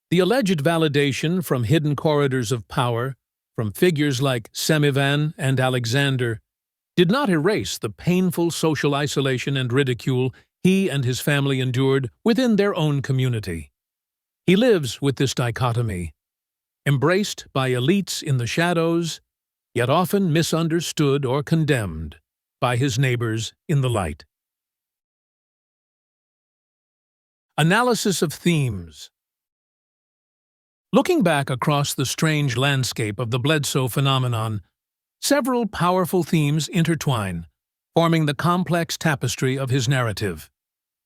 The alleged validation from hidden corridors of power, from figures like Semivan and Alexander, did not erase the painful social isolation and ridicule he and his family endured within their own community. He lives with this dichotomy, embraced by elites in the shadows, yet often misunderstood or condemned by his neighbors in the light. Analysis of themes. Looking back across the strange landscape of the Bledsoe phenomenon, several powerful themes intertwine, forming the complex tapestry of his narrative.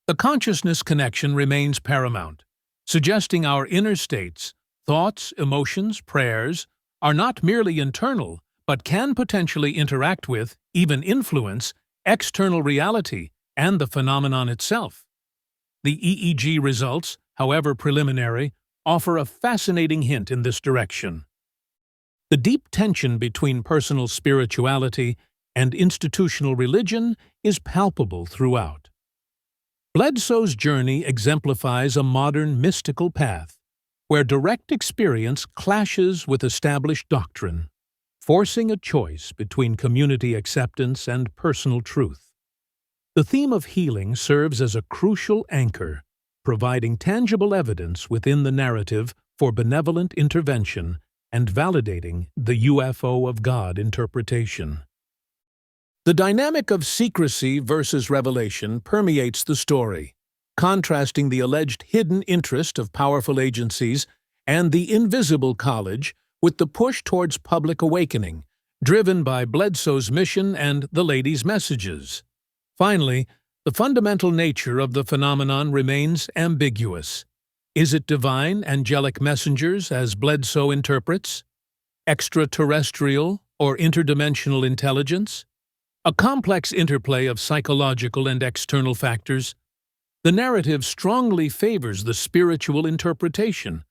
The consciousness connection remains paramount, suggesting our inner states, thoughts, emotions, prayers, are not merely internal, but can potentially interact with, even influence, external reality and the phenomenon itself. The EEG results, however preliminary, offer a fascinating hint in this direction. The deep tension between personal spirituality and institutional religion is palpable throughout. Bledsoe's journey exemplifies a modern mystical path where direct experience clashes with established doctrine, forcing a choice between community acceptance and personal truth. The theme of healing serves as a crucial anchor, providing tangible evidence within the narrative for benevolent intervention and validating the UFO of God interpretation. The dynamic of secrecy versus revelation permeates the story, contrasting the alleged hidden interest of powerful agencies and the invisible college with the push towards public awakening, driven by Bledsoe's mission and the lady's messages. Finally, the fundamental nature of the phenomenon remains ambiguous. Is it divine, angelic messengers, as Bledsoe interprets? Extraterrestrial or interdimensional intelligence? A complex interplay of psychological and external factors. The narrative strongly favors the spiritual interpretation,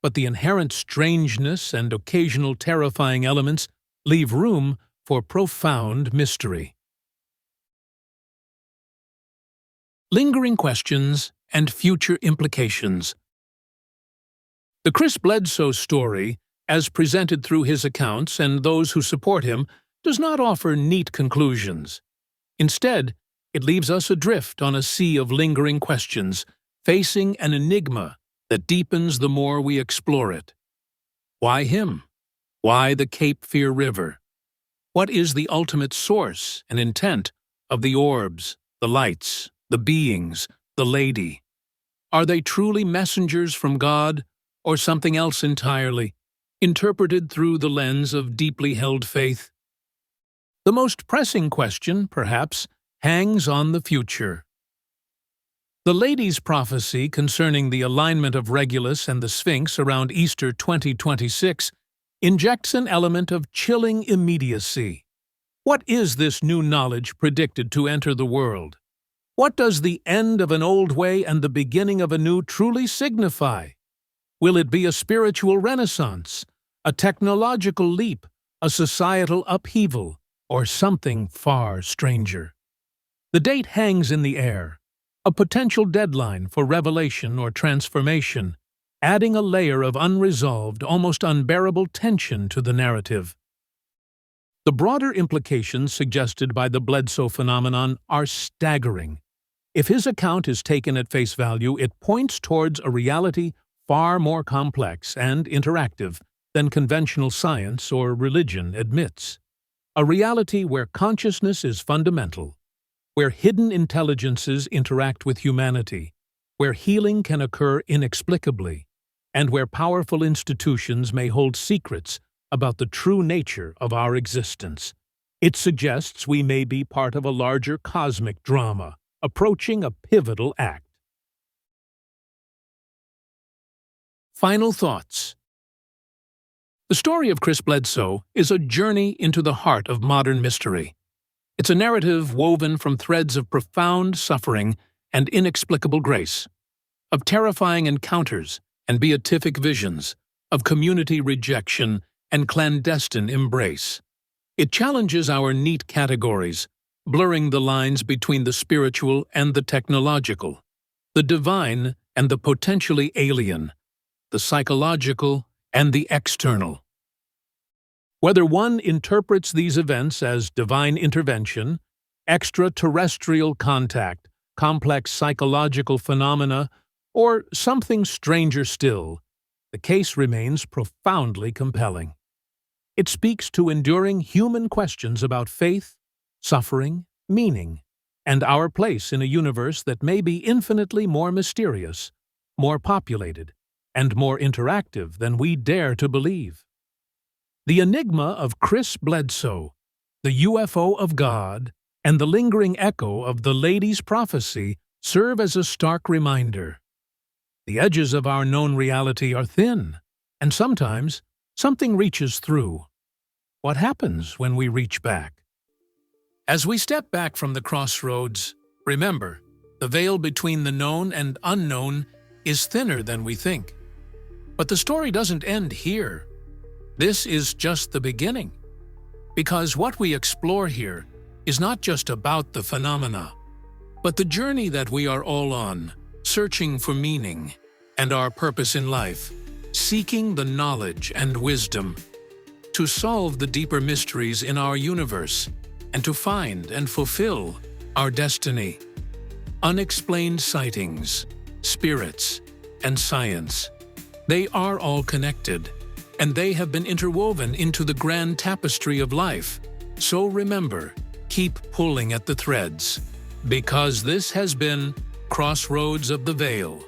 but the inherent strangeness and occasional terrifying elements leave room for profound mystery. Lingering questions and future implications. The Chris Bledsoe story, as presented through his accounts and those who support him, does not offer neat conclusions. Instead, it leaves us adrift on a sea of lingering questions, facing an enigma that deepens the more we explore it. Why him? Why the Cape Fear River? What is the ultimate source and intent of the orbs, the lights, the beings, the lady? Are they truly messengers from God, or something else entirely, interpreted through the lens of deeply held faith? The most pressing question, perhaps, hangs on the future. The lady's prophecy concerning the alignment of Regulus and the Sphinx around Easter 2026 injects an element of chilling immediacy. What is this new knowledge predicted to enter the world? What does the end of an old way and the beginning of a new truly signify? Will it be a spiritual renaissance, a technological leap, a societal upheaval, or something far stranger? The date hangs in the air, a potential deadline for revelation or transformation, adding a layer of unresolved, almost unbearable tension to the narrative. The broader implications suggested by the Bledsoe phenomenon are staggering. If his account is taken at face value, it points towards a reality far more complex and interactive than conventional science or religion admits. A reality where consciousness is fundamental, where hidden intelligences interact with humanity, where healing can occur inexplicably, and where powerful institutions may hold secrets about the true nature of our existence. It suggests we may be part of a larger cosmic drama, approaching a pivotal act. Final thoughts. The story of Chris Bledsoe is a journey into the heart of modern mystery. It's a narrative woven from threads of profound suffering and inexplicable grace, of terrifying encounters and beatific visions, of community rejection and clandestine embrace. It challenges our neat categories, blurring the lines between the spiritual and the technological, the divine and the potentially alien, the psychological and the external. Whether one interprets these events as divine intervention, extraterrestrial contact, complex psychological phenomena, or something stranger still, the case remains profoundly compelling. It speaks to enduring human questions about faith, suffering, meaning, and our place in a universe that may be infinitely more mysterious, more populated, and more interactive than we dare to believe. The enigma of Chris Bledsoe, the UFO of God, and the lingering echo of the lady's prophecy serve as a stark reminder. The edges of our known reality are thin, and sometimes something reaches through. What happens when we reach back? As we step back from the crossroads, remember, the veil between the known and unknown is thinner than we think. But the story doesn't end here. This is just the beginning. Because what we explore here is not just about the phenomena, but the journey that we are all on, searching for meaning and our purpose in life, seeking the knowledge and wisdom to solve the deeper mysteries in our universe and to find and fulfill our destiny. Unexplained sightings, spirits, and science, they are all connected, and they have been interwoven into the grand tapestry of life. So remember, keep pulling at the threads, because this has been Crossroads of the Veil.